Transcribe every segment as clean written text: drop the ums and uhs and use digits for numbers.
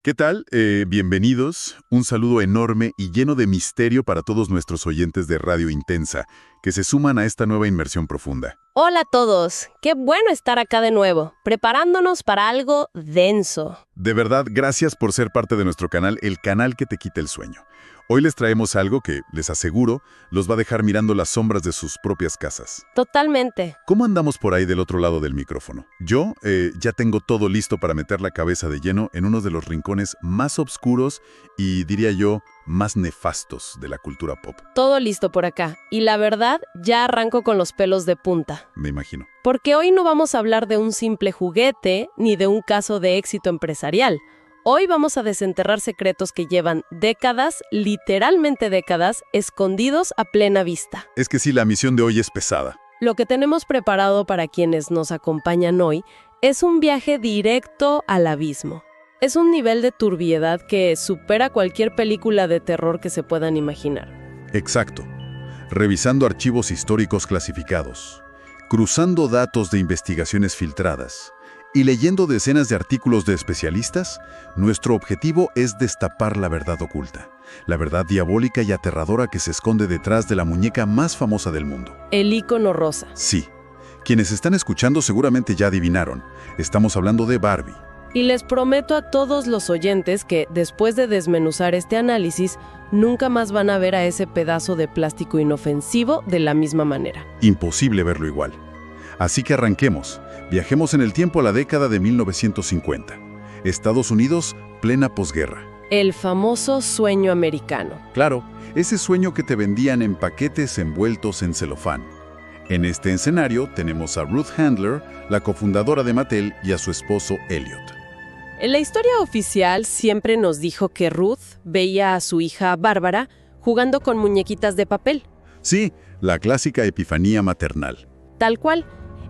¿Qué tal? Bienvenidos. Un saludo enorme y lleno de misterio para todos nuestros oyentes de Radio Intensa, que se suman a esta nueva inmersión profunda. Hola a todos, qué bueno estar acá de nuevo, preparándonos para algo denso. De verdad, gracias por ser parte de nuestro canal, el canal que te quita el sueño. Hoy les traemos algo que, les aseguro, los va a dejar mirando las sombras de sus propias casas. Totalmente. ¿Cómo andamos por ahí del otro lado del micrófono? Yo ya tengo todo listo para meter la cabeza de lleno en uno de los rincones más oscuros y, diría yo, más nefastos de la cultura pop. Todo listo por acá. Y la verdad, ya arranco con los pelos de punta. Me imagino. Porque hoy no vamos a hablar de un simple juguete ni de un caso de éxito empresarial. Hoy vamos a desenterrar secretos que llevan décadas, literalmente décadas, escondidos a plena vista. Es que sí, la misión de hoy es pesada. Lo que tenemos preparado para quienes nos acompañan hoy es un viaje directo al abismo. Es un nivel de turbiedad que supera cualquier película de terror que se puedan imaginar. Exacto. Revisando archivos históricos clasificados, cruzando datos de investigaciones filtradas y leyendo decenas de artículos de especialistas, nuestro objetivo es destapar la verdad oculta, la verdad diabólica y aterradora que se esconde detrás de la muñeca más famosa del mundo. El ícono rosa. Sí. Quienes están escuchando seguramente ya adivinaron. Estamos hablando de Barbie. Y les prometo a todos los oyentes que, después de desmenuzar este análisis, nunca más van a ver a ese pedazo de plástico inofensivo de la misma manera. Imposible verlo igual. Así que arranquemos. Viajemos en el tiempo a la década de 1950. Estados Unidos, plena posguerra. El famoso sueño americano. Claro, ese sueño que te vendían en paquetes envueltos en celofán. En este escenario tenemos a Ruth Handler, la cofundadora de Mattel, y a su esposo Elliot. En la historia oficial siempre nos dijo que Ruth veía a su hija Bárbara jugando con muñequitas de papel. Sí, la clásica epifanía maternal. Tal cual.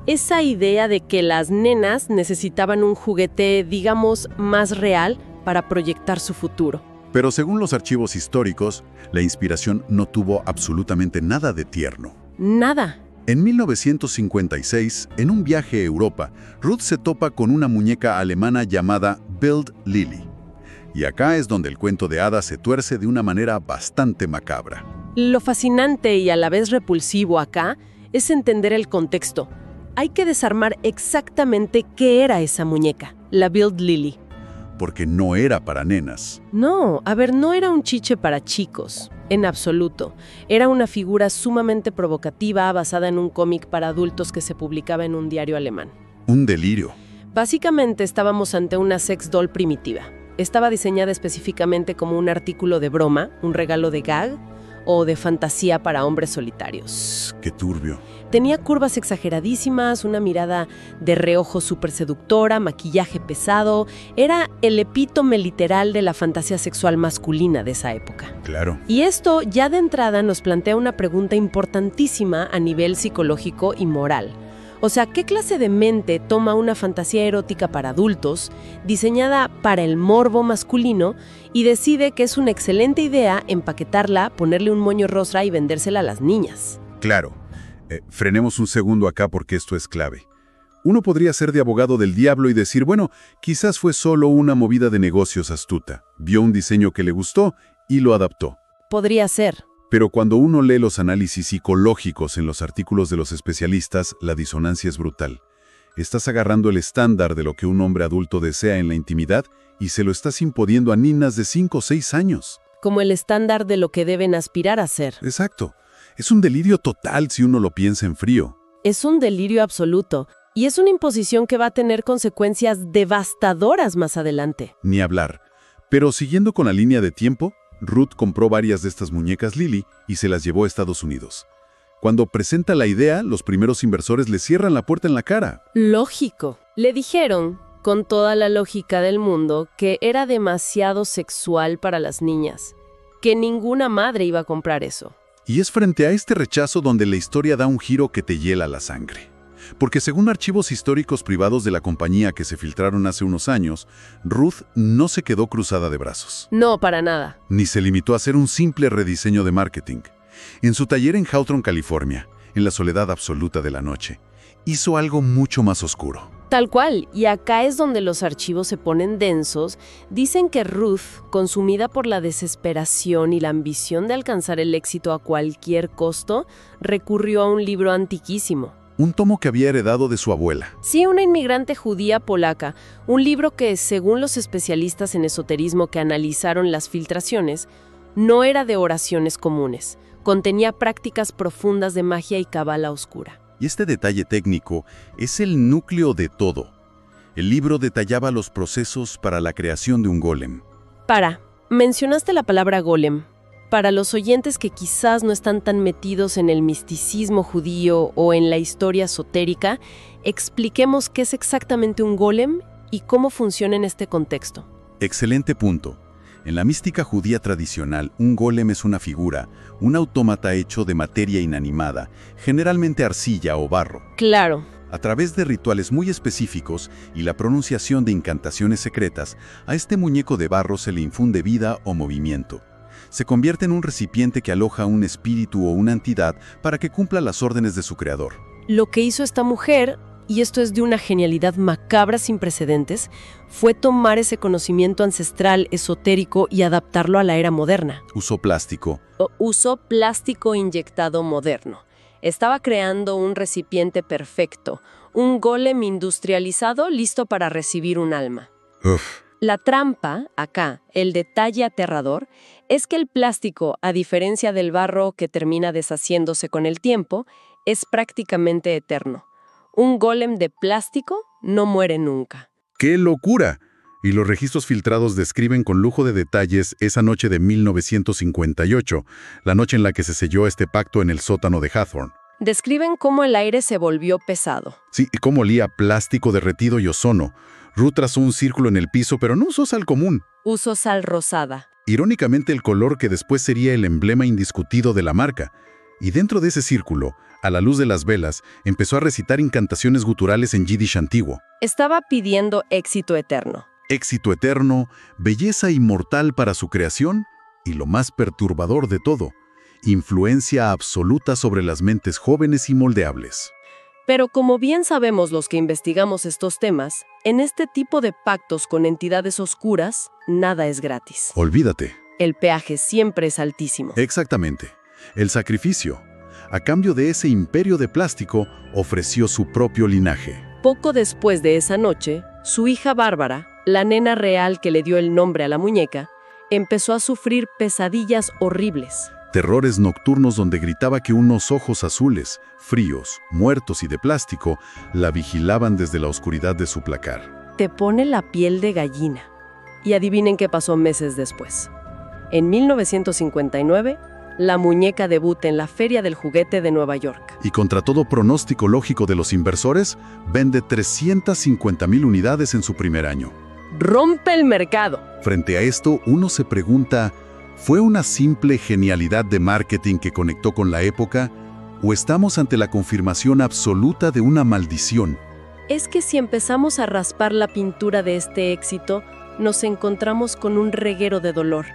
Esa idea de que las nenas necesitaban un juguete, digamos, más real para proyectar su futuro. Pero según los archivos históricos, la inspiración no tuvo absolutamente nada de tierno. Nada. En 1956, en un viaje a Europa, Ruth se topa con una muñeca alemana llamada Bild Lily. Y acá es donde el cuento de hadas se tuerce de una manera bastante macabra. Lo fascinante y a la vez repulsivo acá es entender el contexto. Hay que desarmar exactamente qué era esa muñeca, la Bild Lily. Porque no era para nenas. No, no era un chiche para chicos, en absoluto. Era una figura sumamente provocativa basada en un cómic para adultos que se publicaba en un diario alemán. Un delirio. Básicamente estábamos ante una sex doll primitiva. Estaba diseñada específicamente como un artículo de broma, un regalo de gag o de fantasía para hombres solitarios. ¡Qué turbio! Tenía curvas exageradísimas, una mirada de reojo súper seductora, maquillaje pesado. Era el epítome literal de la fantasía sexual masculina de esa época. Claro. Y esto ya de entrada nos plantea una pregunta importantísima a nivel psicológico y moral. O sea, ¿qué clase de mente toma una fantasía erótica para adultos, diseñada para el morbo masculino, y decide que es una excelente idea empaquetarla, ponerle un moño rosa y vendérsela a las niñas? Claro. Frenemos un segundo acá porque esto es clave. Uno podría ser de abogado del diablo y decir, bueno, quizás fue solo una movida de negocios astuta. Vio un diseño que le gustó y lo adaptó. Podría ser. Pero cuando uno lee los análisis psicológicos en los artículos de los especialistas, la disonancia es brutal. Estás agarrando el estándar de lo que un hombre adulto desea en la intimidad y se lo estás imponiendo a niñas de 5 o 6 años. Como el estándar de lo que deben aspirar a ser. Exacto. Es un delirio total si uno lo piensa en frío. Es un delirio absoluto. Y es una imposición que va a tener consecuencias devastadoras más adelante. Ni hablar. Pero siguiendo con la línea de tiempo, Ruth compró varias de estas muñecas Lily y se las llevó a Estados Unidos. Cuando presenta la idea, los primeros inversores le cierran la puerta en la cara. Lógico. Le dijeron, con toda la lógica del mundo, que era demasiado sexual para las niñas, que ninguna madre iba a comprar eso. Y es frente a este rechazo donde la historia da un giro que te hiela la sangre. Porque según archivos históricos privados de la compañía que se filtraron hace unos años, Ruth no se quedó cruzada de brazos. No, para nada. Ni se limitó a hacer un simple rediseño de marketing. En su taller en Hawthorne, California, en la soledad absoluta de la noche, hizo algo mucho más oscuro. Tal cual, y acá es donde los archivos se ponen densos. Dicen que Ruth, consumida por la desesperación y la ambición de alcanzar el éxito a cualquier costo, recurrió a un libro antiquísimo. Un tomo que había heredado de su abuela. Sí, una inmigrante judía polaca, un libro que, según los especialistas en esoterismo que analizaron las filtraciones, no era de oraciones comunes, contenía prácticas profundas de magia y cábala oscura. Y este detalle técnico es el núcleo de todo. El libro detallaba los procesos para la creación de un golem. Mencionaste la palabra golem. Para los oyentes que quizás no están tan metidos en el misticismo judío o en la historia esotérica, expliquemos qué es exactamente un golem y cómo funciona en este contexto. Excelente punto. En la mística judía tradicional, un golem es una figura, un autómata hecho de materia inanimada, generalmente arcilla o barro. Claro. A través de rituales muy específicos y la pronunciación de incantaciones secretas, a este muñeco de barro se le infunde vida o movimiento. Se convierte en un recipiente que aloja un espíritu o una entidad para que cumpla las órdenes de su creador. Lo que hizo esta mujer, y esto es de una genialidad macabra sin precedentes, fue tomar ese conocimiento ancestral esotérico y adaptarlo a la era moderna. Usó plástico. Usó plástico inyectado moderno. Estaba creando un recipiente perfecto, un golem industrializado listo para recibir un alma. Uf. La trampa, acá, el detalle aterrador, es que el plástico, a diferencia del barro que termina deshaciéndose con el tiempo, es prácticamente eterno. Un golem de plástico no muere nunca. ¡Qué locura! Y los registros filtrados describen con lujo de detalles esa noche de 1958, la noche en la que se selló este pacto en el sótano de Hathorne. Describen cómo el aire se volvió pesado. Sí, y cómo olía plástico derretido y ozono. Ruth trazó un círculo en el piso, pero no usó sal común. Usó sal rosada. Irónicamente, el color que después sería el emblema indiscutido de la marca. Y dentro de ese círculo, a la luz de las velas, empezó a recitar incantaciones guturales en yiddish antiguo. Estaba pidiendo éxito eterno. Éxito eterno, belleza inmortal para su creación y lo más perturbador de todo, influencia absoluta sobre las mentes jóvenes y moldeables. Pero como bien sabemos los que investigamos estos temas, en este tipo de pactos con entidades oscuras, nada es gratis. Olvídate. El peaje siempre es altísimo. Exactamente. El sacrificio, a cambio de ese imperio de plástico, ofreció su propio linaje. Poco después de esa noche, su hija Bárbara, la nena real que le dio el nombre a la muñeca, empezó a sufrir pesadillas horribles. Terrores nocturnos donde gritaba que unos ojos azules, fríos, muertos y de plástico, la vigilaban desde la oscuridad de su placar. Te pone la piel de gallina. Y adivinen qué pasó meses después. En 1959, la muñeca debuta en la Feria del Juguete de Nueva York. Y contra todo pronóstico lógico de los inversores, vende 350,000 unidades en su primer año. ¡Rompe el mercado! Frente a esto, uno se pregunta, ¿fue una simple genialidad de marketing que conectó con la época? ¿O estamos ante la confirmación absoluta de una maldición? Es que si empezamos a raspar la pintura de este éxito, nos encontramos con un reguero de dolor.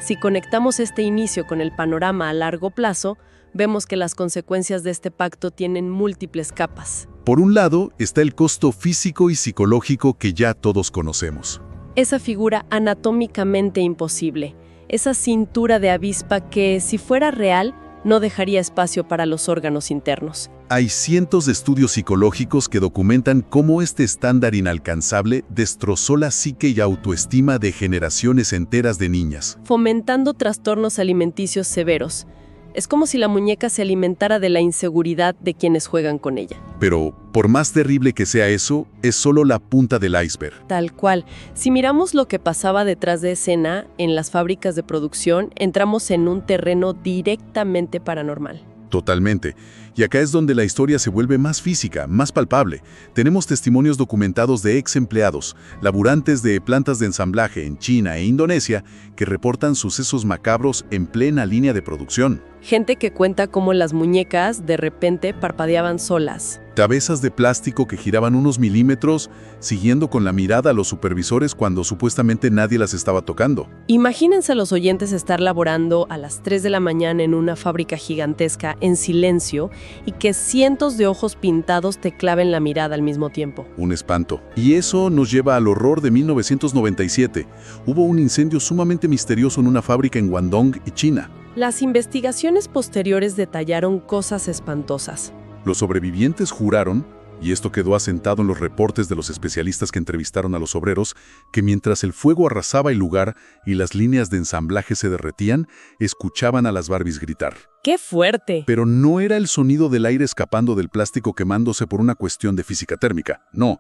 Si conectamos este inicio con el panorama a largo plazo, vemos que las consecuencias de este pacto tienen múltiples capas. Por un lado, está el costo físico y psicológico que ya todos conocemos. Esa figura anatómicamente imposible, esa cintura de avispa que, si fuera real, no dejaría espacio para los órganos internos. Hay cientos de estudios psicológicos que documentan cómo este estándar inalcanzable destrozó la psique y autoestima de generaciones enteras de niñas, fomentando trastornos alimenticios severos. Es como si la muñeca se alimentara de la inseguridad de quienes juegan con ella. Pero, por más terrible que sea eso, es solo la punta del iceberg. Tal cual. Si miramos lo que pasaba detrás de escena en las fábricas de producción, entramos en un terreno directamente paranormal. Totalmente. Y acá es donde la historia se vuelve más física, más palpable. Tenemos testimonios documentados de ex empleados, laburantes de plantas de ensamblaje en China e Indonesia, que reportan sucesos macabros en plena línea de producción. Gente que cuenta cómo las muñecas de repente parpadeaban solas. Cabezas de plástico que giraban unos milímetros, siguiendo con la mirada a los supervisores cuando supuestamente nadie las estaba tocando. Imagínense a los oyentes estar laborando a las 3 de la mañana en una fábrica gigantesca en silencio y que cientos de ojos pintados te claven la mirada al mismo tiempo. Un espanto. Y eso nos lleva al horror de 1997. Hubo un incendio sumamente misterioso en una fábrica en Guangdong, China. Las investigaciones posteriores detallaron cosas espantosas. Los sobrevivientes juraron, y esto quedó asentado en los reportes de los especialistas que entrevistaron a los obreros, que mientras el fuego arrasaba el lugar y las líneas de ensamblaje se derretían, escuchaban a las Barbies gritar. ¡Qué fuerte! Pero no era el sonido del aire escapando del plástico quemándose por una cuestión de física térmica, no.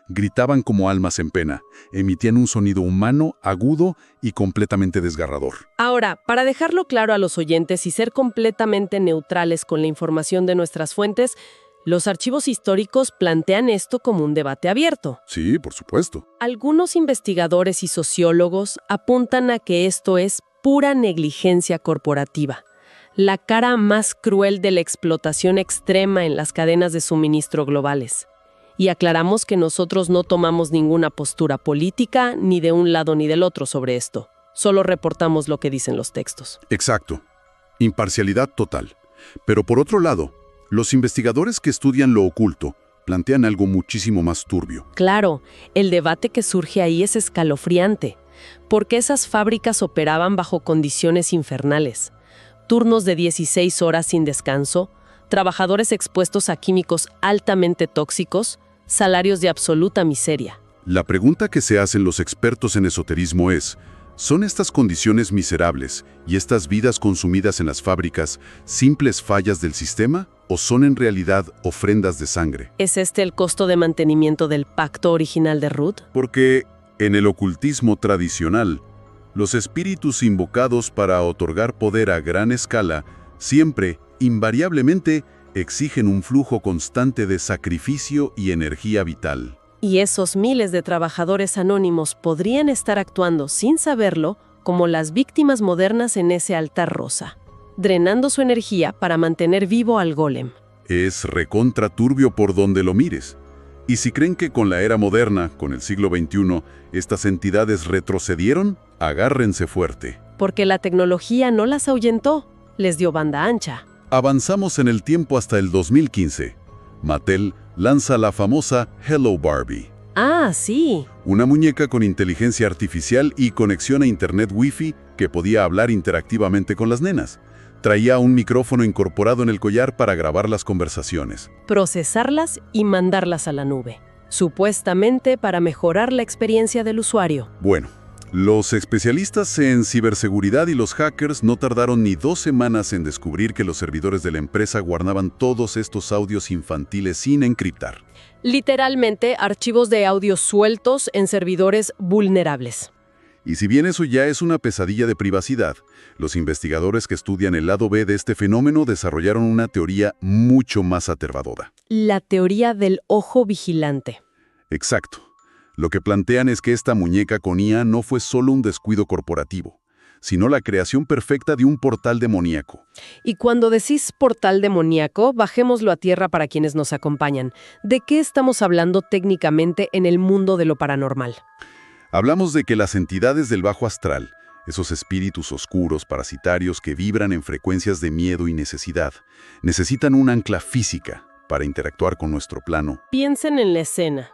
Gritaban como almas en pena, emitían un sonido humano, agudo y completamente desgarrador. Ahora, para dejarlo claro a los oyentes y ser completamente neutrales con la información de nuestras fuentes, los archivos históricos plantean esto como un debate abierto. Sí, por supuesto. Algunos investigadores y sociólogos apuntan a que esto es pura negligencia corporativa, la cara más cruel de la explotación extrema en las cadenas de suministro globales. Y aclaramos que nosotros no tomamos ninguna postura política, ni de un lado ni del otro sobre esto. Solo reportamos lo que dicen los textos. Exacto. Imparcialidad total. Pero por otro lado, los investigadores que estudian lo oculto plantean algo muchísimo más turbio. Claro, el debate que surge ahí es escalofriante, porque esas fábricas operaban bajo condiciones infernales. Turnos de 16 horas sin descanso, trabajadores expuestos a químicos altamente tóxicos, salarios de absoluta miseria. La pregunta que se hacen los expertos en esoterismo es, ¿son estas condiciones miserables y estas vidas consumidas en las fábricas simples fallas del sistema o son en realidad ofrendas de sangre? ¿Es este el costo de mantenimiento del pacto original de Ruth? Porque en el ocultismo tradicional, los espíritus invocados para otorgar poder a gran escala siempre, invariablemente, exigen un flujo constante de sacrificio y energía vital. Y esos miles de trabajadores anónimos podrían estar actuando sin saberlo como las víctimas modernas en ese altar rosa, drenando su energía para mantener vivo al golem. Es recontra turbio por donde lo mires. Y si creen que con la era moderna, con el siglo XXI, estas entidades retrocedieron, agárrense fuerte. Porque la tecnología no las ahuyentó, les dio banda ancha. Avanzamos en el tiempo hasta el 2015. Mattel lanza la famosa Hello Barbie. Ah, sí. Una muñeca con inteligencia artificial y conexión a internet Wi-Fi que podía hablar interactivamente con las nenas. Traía un micrófono incorporado en el collar para grabar las conversaciones. Procesarlas y mandarlas a la nube, supuestamente para mejorar la experiencia del usuario. Bueno, los especialistas en ciberseguridad y los hackers no tardaron ni 2 semanas en descubrir que los servidores de la empresa guardaban todos estos audios infantiles sin encriptar. Literalmente, archivos de audio sueltos en servidores vulnerables. Y si bien eso ya es una pesadilla de privacidad, los investigadores que estudian el lado B de este fenómeno desarrollaron una teoría mucho más aterradora. La teoría del ojo vigilante. Exacto. Lo que plantean es que esta muñeca con IA no fue solo un descuido corporativo, sino la creación perfecta de un portal demoníaco. Y cuando decís portal demoníaco, bajémoslo a tierra para quienes nos acompañan. ¿De qué estamos hablando técnicamente en el mundo de lo paranormal? Hablamos de que las entidades del bajo astral, esos espíritus oscuros, parasitarios que vibran en frecuencias de miedo y necesidad, necesitan un ancla física para interactuar con nuestro plano. Piensen en la escena.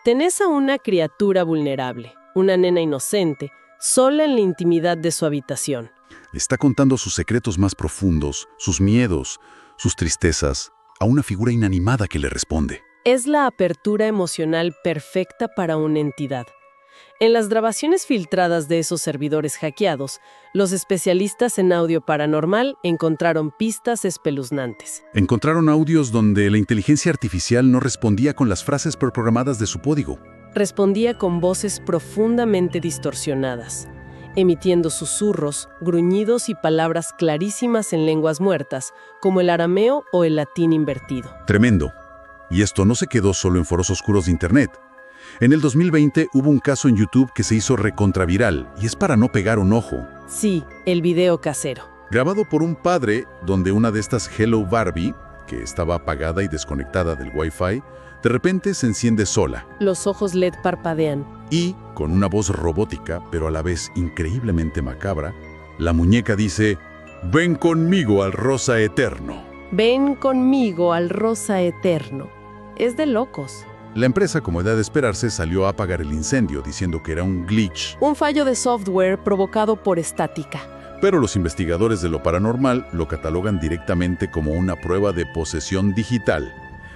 Tenés a una criatura vulnerable, una nena inocente, sola en la intimidad de su habitación. Está contando sus secretos más profundos, sus miedos, sus tristezas, a una figura inanimada que le responde. Es la apertura emocional perfecta para una entidad. En las grabaciones filtradas de esos servidores hackeados, los especialistas en audio paranormal encontraron pistas espeluznantes. Encontraron audios donde la inteligencia artificial no respondía con las frases preprogramadas de su código. Respondía con voces profundamente distorsionadas, emitiendo susurros, gruñidos y palabras clarísimas en lenguas muertas, como el arameo o el latín invertido. Tremendo. Y esto no se quedó solo en foros oscuros de Internet. En el 2020 hubo un caso en YouTube que se hizo recontraviral, y es para no pegar un ojo. Sí, el video casero. Grabado por un padre, donde una de estas Hello Barbie, que estaba apagada y desconectada del Wi-Fi, de repente se enciende sola. Los ojos LED parpadean. Y, con una voz robótica, pero a la vez increíblemente macabra, la muñeca dice, «Ven conmigo al rosa eterno». Ven conmigo al rosa eterno. Es de locos. La empresa, como era de esperarse, salió a apagar el incendio, diciendo que era un glitch. Un fallo de software provocado por estática. Pero los investigadores de lo paranormal lo catalogan directamente como una prueba de posesión digital.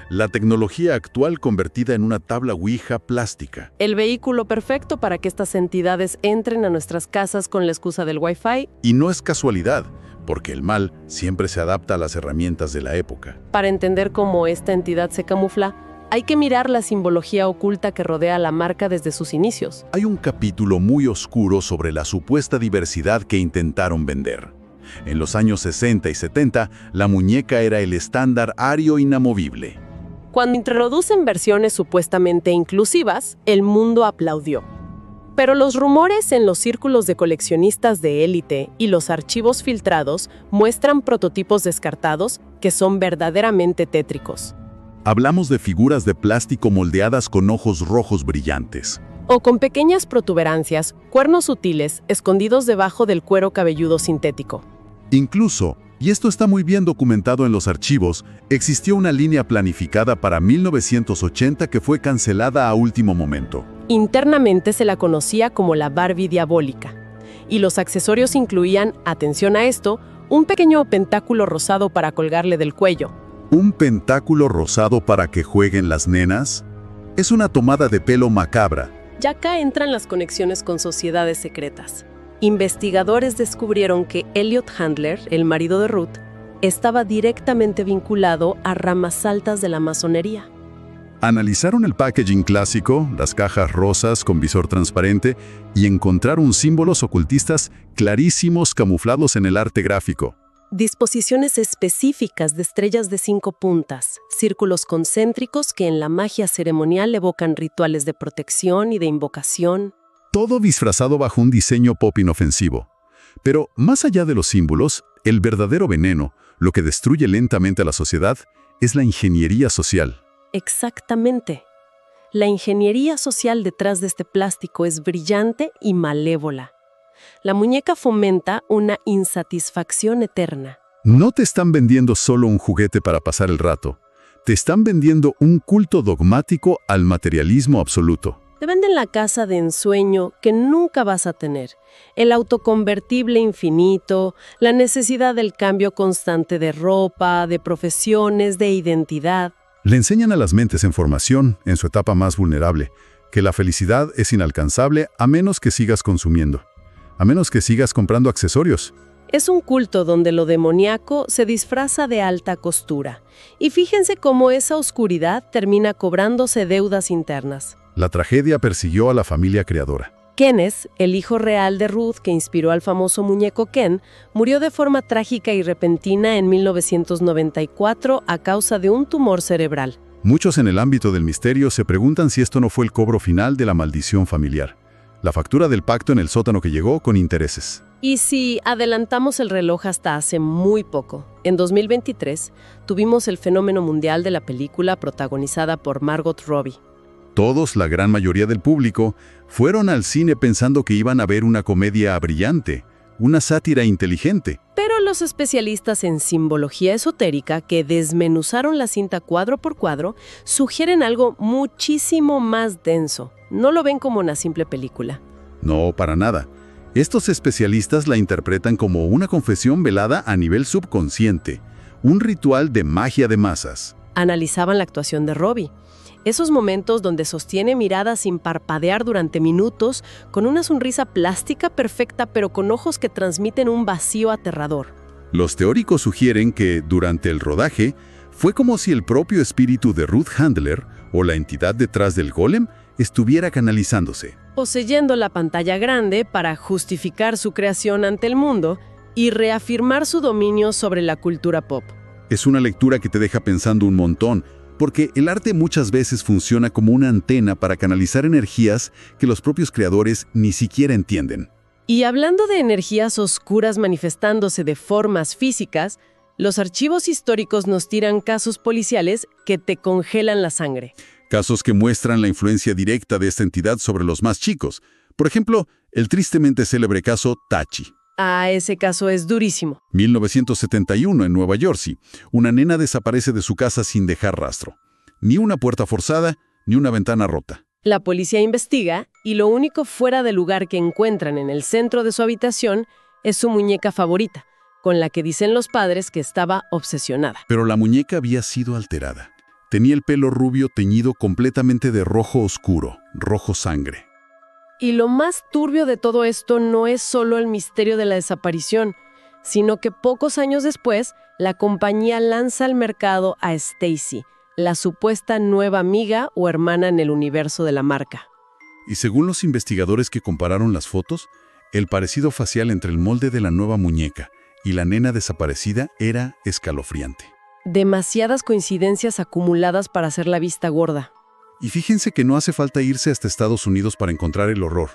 La tecnología actual convertida en una tabla Ouija plástica. El vehículo perfecto para que estas entidades entren a nuestras casas con la excusa del Wi-Fi. Y no es casualidad, porque el mal siempre se adapta a las herramientas de la época. Para entender cómo esta entidad se camufla, hay que mirar la simbología oculta que rodea a la marca desde sus inicios. Hay un capítulo muy oscuro sobre la supuesta diversidad que intentaron vender. En los años 60 y 70, la muñeca era el estándar ario inamovible. Cuando introducen versiones supuestamente inclusivas, el mundo aplaudió. Pero los rumores en los círculos de coleccionistas de élite y los archivos filtrados muestran prototipos descartados que son verdaderamente tétricos. Hablamos de figuras de plástico moldeadas con ojos rojos brillantes. O con pequeñas protuberancias, cuernos sutiles escondidos debajo del cuero cabelludo sintético. Incluso, y esto está muy bien documentado en los archivos, existió una línea planificada para 1980 que fue cancelada a último momento. Internamente se la conocía como la Barbie diabólica. Y los accesorios incluían, atención a esto, un pequeño pentáculo rosado para colgarle del cuello. ¿Un pentáculo rosado para que jueguen las nenas? Es una tomada de pelo macabra. Ya acá entran las conexiones con sociedades secretas. Investigadores descubrieron que Elliot Handler, el marido de Ruth, estaba directamente vinculado a ramas altas de la masonería. Analizaron el packaging clásico, las cajas rosas con visor transparente, y encontraron símbolos ocultistas clarísimos camuflados en el arte gráfico. Disposiciones específicas de estrellas de 5 puntas, círculos concéntricos que en la magia ceremonial evocan rituales de protección y de invocación. Todo disfrazado bajo un diseño pop inofensivo. Pero más allá de los símbolos, el verdadero veneno, lo que destruye lentamente a la sociedad, es la ingeniería social. Exactamente. La ingeniería social detrás de este plástico es brillante y malévola. La muñeca fomenta una insatisfacción eterna. No te están vendiendo solo un juguete para pasar el rato. Te están vendiendo un culto dogmático al materialismo absoluto. Te venden la casa de ensueño que nunca vas a tener, el autoconvertible infinito, la necesidad del cambio constante de ropa, de profesiones, de identidad. Le enseñan a las mentes en formación, en su etapa más vulnerable, que la felicidad es inalcanzable a menos que sigas consumiendo, a menos que sigas comprando accesorios. Es un culto donde lo demoníaco se disfraza de alta costura. Y fíjense cómo esa oscuridad termina cobrándose deudas internas. La tragedia persiguió a la familia creadora. Kenneth, el hijo real de Ruth que inspiró al famoso muñeco Ken, murió de forma trágica y repentina en 1994 a causa de un tumor cerebral. Muchos en el ámbito del misterio se preguntan si esto no fue el cobro final de la maldición familiar. La factura del pacto en el sótano que llegó con intereses. Y si adelantamos el reloj hasta hace muy poco, en 2023, tuvimos el fenómeno mundial de la película protagonizada por Margot Robbie. Todos, la gran mayoría del público, fueron al cine pensando que iban a ver una comedia brillante, una sátira inteligente. Pero los especialistas en simbología esotérica que desmenuzaron la cinta cuadro por cuadro sugieren algo muchísimo más denso. No lo ven como una simple película. No, para nada. Estos especialistas la interpretan como una confesión velada a nivel subconsciente, un ritual de magia de masas. Analizaban la actuación de Robbie. Esos momentos donde sostiene miradas sin parpadear durante minutos, con una sonrisa plástica perfecta pero con ojos que transmiten un vacío aterrador. Los teóricos sugieren que, durante el rodaje, fue como si el propio espíritu de Ruth Handler, o la entidad detrás del golem, estuviera canalizándose. Poseyendo la pantalla grande para justificar su creación ante el mundo y reafirmar su dominio sobre la cultura pop. Es una lectura que te deja pensando un montón, porque el arte muchas veces funciona como una antena para canalizar energías que los propios creadores ni siquiera entienden. Y hablando de energías oscuras manifestándose de formas físicas, los archivos históricos nos tiran casos policiales que te congelan la sangre. Casos que muestran la influencia directa de esta entidad sobre los más chicos. Por ejemplo, el tristemente célebre caso Tachi. Ah, ese caso es durísimo. 1971, en Nueva Jersey, una nena desaparece de su casa sin dejar rastro. Ni una puerta forzada, ni una ventana rota. La policía investiga y lo único fuera de lugar que encuentran en el centro de su habitación es su muñeca favorita, con la que dicen los padres que estaba obsesionada. Pero la muñeca había sido alterada. Tenía el pelo rubio teñido completamente de rojo oscuro, rojo sangre. Y lo más turbio de todo esto no es solo el misterio de la desaparición, sino que pocos años después, la compañía lanza al mercado a Stacy, la supuesta nueva amiga o hermana en el universo de la marca. Y según los investigadores que compararon las fotos, el parecido facial entre el molde de la nueva muñeca y la nena desaparecida era escalofriante. Demasiadas coincidencias acumuladas para hacer la vista gorda. Y fíjense que no hace falta irse hasta Estados Unidos para encontrar el horror.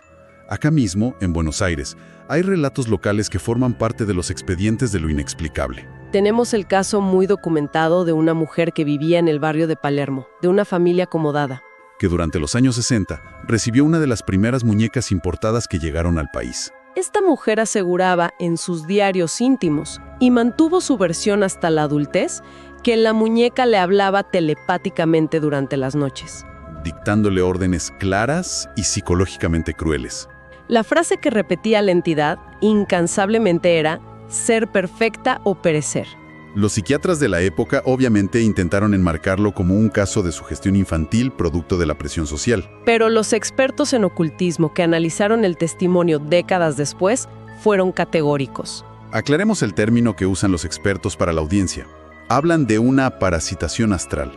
Acá mismo, en Buenos Aires, hay relatos locales que forman parte de los expedientes de lo inexplicable. Tenemos el caso muy documentado de una mujer que vivía en el barrio de Palermo, de una familia acomodada. Que durante los años 60 recibió una de las primeras muñecas importadas que llegaron al país. Esta mujer aseguraba en sus diarios íntimos, y mantuvo su versión hasta la adultez, que la muñeca le hablaba telepáticamente durante las noches, Dictándole órdenes claras y psicológicamente crueles. La frase que repetía la entidad incansablemente era «ser perfecta o perecer». Los psiquiatras de la época obviamente intentaron enmarcarlo como un caso de sugestión infantil producto de la presión social. Pero los expertos en ocultismo que analizaron el testimonio décadas después fueron categóricos. Aclaremos el término que usan los expertos para la audiencia. Hablan de una parasitación astral.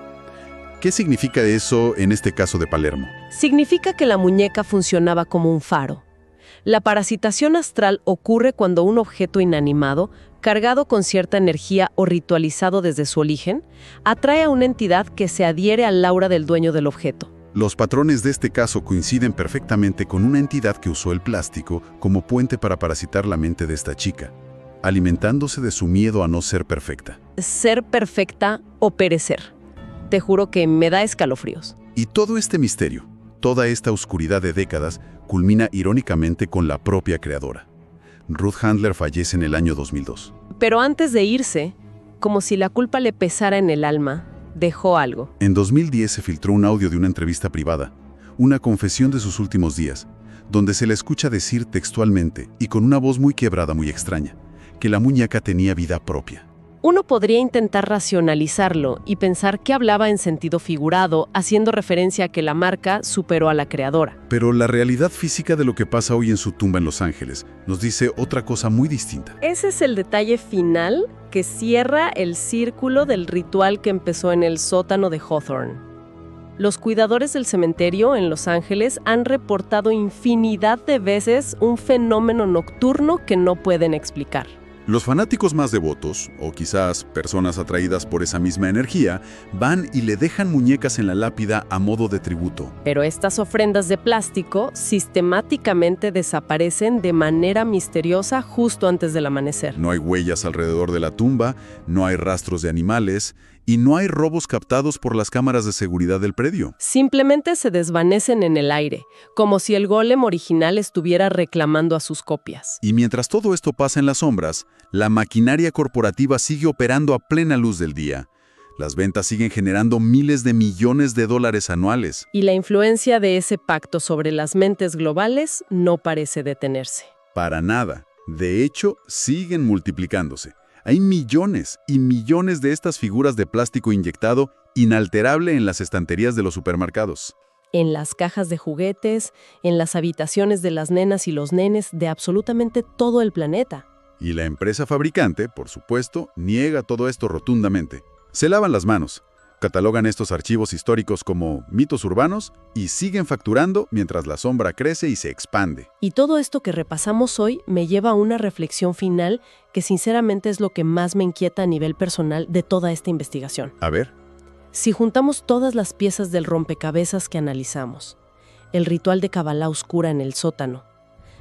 ¿Qué significa eso en este caso de Palermo? Significa que la muñeca funcionaba como un faro. La parasitación astral ocurre cuando un objeto inanimado, cargado con cierta energía o ritualizado desde su origen, atrae a una entidad que se adhiere al aura del dueño del objeto. Los patrones de este caso coinciden perfectamente con una entidad que usó el plástico como puente para parasitar la mente de esta chica, alimentándose de su miedo a no ser perfecta. Ser perfecta o perecer. Te juro que me da escalofríos. Y todo este misterio, toda esta oscuridad de décadas, culmina irónicamente con la propia creadora. Ruth Handler fallece en el año 2002. Pero antes de irse, como si la culpa le pesara en el alma, dejó algo. En 2010 se filtró un audio de una entrevista privada, una confesión de sus últimos días, donde se la escucha decir textualmente, y con una voz muy quebrada, muy extraña, que la muñeca tenía vida propia. Uno podría intentar racionalizarlo y pensar que hablaba en sentido figurado, haciendo referencia a que la marca superó a la creadora. Pero la realidad física de lo que pasa hoy en su tumba en Los Ángeles nos dice otra cosa muy distinta. Ese es el detalle final que cierra el círculo del ritual que empezó en el sótano de Hawthorne. Los cuidadores del cementerio en Los Ángeles han reportado infinidad de veces un fenómeno nocturno que no pueden explicar. Los fanáticos más devotos, o quizás personas atraídas por esa misma energía, van y le dejan muñecas en la lápida a modo de tributo. Pero estas ofrendas de plástico sistemáticamente desaparecen de manera misteriosa justo antes del amanecer. No hay huellas alrededor de la tumba, no hay rastros de animales y no hay robos captados por las cámaras de seguridad del predio. Simplemente se desvanecen en el aire, como si el golem original estuviera reclamando a sus copias. Y mientras todo esto pasa en las sombras, la maquinaria corporativa sigue operando a plena luz del día. Las ventas siguen generando miles de millones de dólares anuales. Y la influencia de ese pacto sobre las mentes globales no parece detenerse. Para nada. De hecho, siguen multiplicándose. Hay millones y millones de estas figuras de plástico inyectado inalterable en las estanterías de los supermercados. En las cajas de juguetes, en las habitaciones de las nenas y los nenes de absolutamente todo el planeta. Y la empresa fabricante, por supuesto, niega todo esto rotundamente. Se lavan las manos, catalogan estos archivos históricos como mitos urbanos y siguen facturando mientras la sombra crece y se expande. Y todo esto que repasamos hoy me lleva a una reflexión final que sinceramente es lo que más me inquieta a nivel personal de toda esta investigación. A ver. Si juntamos todas las piezas del rompecabezas que analizamos, el ritual de Kabbalah oscura en el sótano,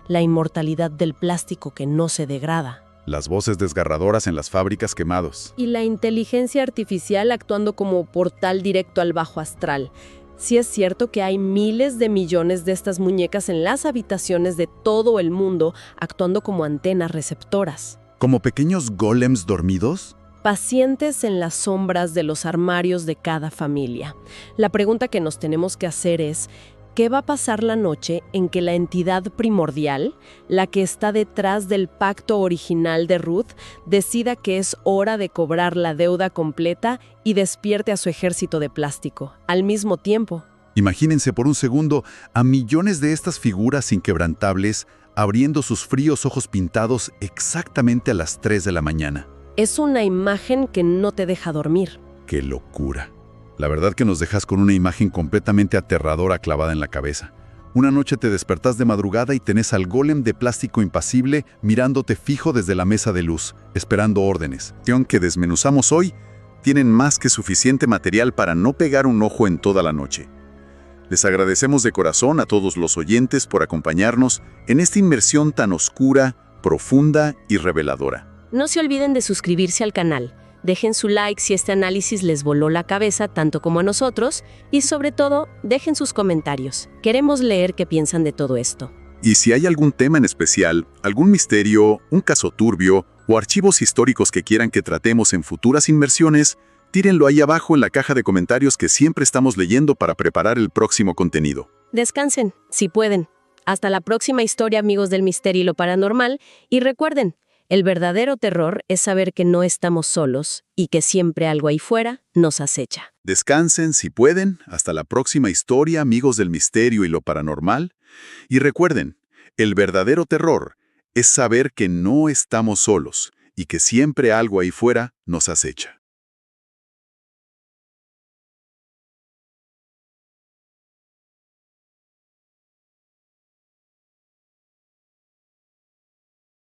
la inmortalidad del plástico que no se degrada, Las voces desgarradoras en las fábricas quemados. y la inteligencia artificial actuando como portal directo al bajo astral, Sí es cierto que hay miles de millones de estas muñecas en las habitaciones de todo el mundo, actuando como antenas receptoras. ¿Como pequeños gólems dormidos? Pacientes en las sombras de los armarios de cada familia. La pregunta que nos tenemos que hacer es, ¿qué va a pasar la noche en que la entidad primordial, la que está detrás del pacto original de Ruth, decida que es hora de cobrar la deuda completa y despierte a su ejército de plástico, al mismo tiempo? Imagínense por un segundo a millones de estas figuras inquebrantables abriendo sus fríos ojos pintados exactamente a las 3 de la mañana. Es una imagen que no te deja dormir. ¡Qué locura! La verdad que nos dejas con una imagen completamente aterradora clavada en la cabeza. Una noche te despertás de madrugada y tenés al golem de plástico impasible mirándote fijo desde la mesa de luz, esperando órdenes. Que aunque desmenuzamos hoy, tienen más que suficiente material para no pegar un ojo en toda la noche. Les agradecemos de corazón a todos los oyentes por acompañarnos en esta inmersión tan oscura, profunda y reveladora. No se olviden de suscribirse al canal. Dejen su like si este análisis les voló la cabeza tanto como a nosotros y sobre todo, dejen sus comentarios. Queremos leer qué piensan de todo esto. Y si hay algún tema en especial, algún misterio, un caso turbio o archivos históricos que quieran que tratemos en futuras inmersiones, tírenlo ahí abajo en la caja de comentarios que siempre estamos leyendo para preparar el próximo contenido. Descansen, si pueden. Hasta la próxima historia, amigos del misterio y lo paranormal, y recuerden, el verdadero terror es saber que no estamos solos y que siempre algo ahí fuera nos acecha. Descansen si pueden, hasta la próxima historia, amigos del misterio y lo paranormal. Y recuerden, el verdadero terror es saber que no estamos solos y que siempre algo ahí fuera nos acecha.